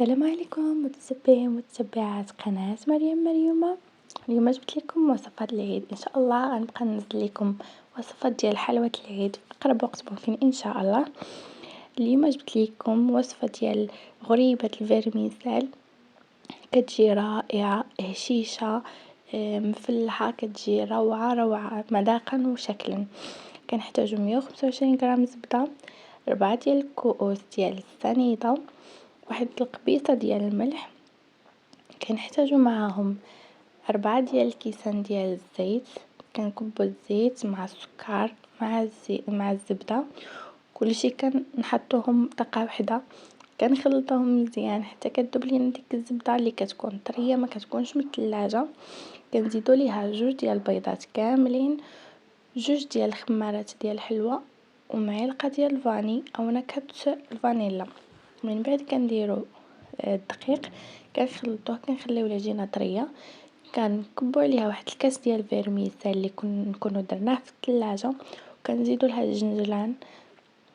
السلام عليكم متتبعي ومتتبعات قناة مريم مريومة. اليوم جبت لكم وصفات العيد، ان شاء الله غنبقى ننزل لكم وصفات ديال حلوة العيد في اقرب وقت ممكن ان شاء الله. اليوم جبت لكم وصفة ديال غريبة الفيرميسال، كتجي رائعة هشيشة مفلحة، كتجي روعة روعة مذاقا وشكلا. كنحتاجو 125 غرام زبدة، 4 ديال الكؤوس ديال السنيدة، واحد القبيصة ديال الملح، كنحتاجو معاهم 4 ديال الكيسان ديال الزيت. كنكبو الزيت مع السكر مع الزبدة، كلشي كنحطوهم دقة وحدة، كنخلطوهم مزيان حتى كتذوب لينا ديك الزبدة اللي كتكون طرية ما كتكونش من الثلاجة. كنزيدو ليها 2 ديال البيضات كاملين، 2 ديال الخمارات ديال الحلوى، ومعلقة ديال الفاني او نكهة الفانيلا. من بعد كنديرو الدقيق، كنخلطوه، كنخليو العجينه طريه، كنكبو عليها واحد الكاس ديال الفيرميسال اللي نكونو درناه في الثلاجه، وكنزيدو لها الجنجلان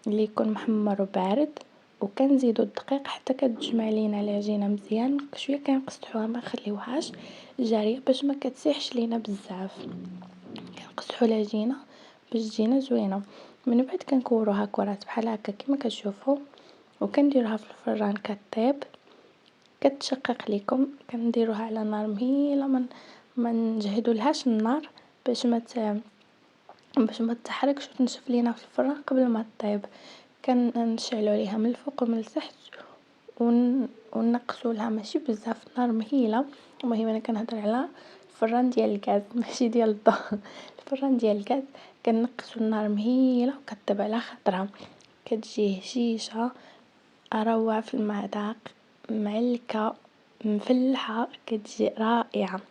اللي يكون محمر وبارد، وكنزيدو الدقيق حتى كتجمع لينا العجينه مزيان. شويه كنقصحوها ما نخليوهاش جاريه باش ما كتسيحش لينا بزاف، كنقصحو العجينه باش تجينا زوينه. من بعد كنكوروها كرات بحال هكا كما كتشوفوا، وكنديروها في الفران كطيب، كتشقق لكم. كنديروها على نار مهيله، ما نجهدولهاش النار باش ما تحرقش وتنشف لينا في الفران قبل ما طيب. كنشعلوا عليها من الفوق ومن التحت ونقصوا لها ماشي بزاف، نار مهيله. المهم انا كنهضر على الفران ديال الغاز ماشي ديال الضوء. الفران ديال الغاز كنقصوا النار مهيله وكطيب على خاطرها، كتجي هشيشه اروع في المذاق، معلكه مفلحه، كتجي رائعه.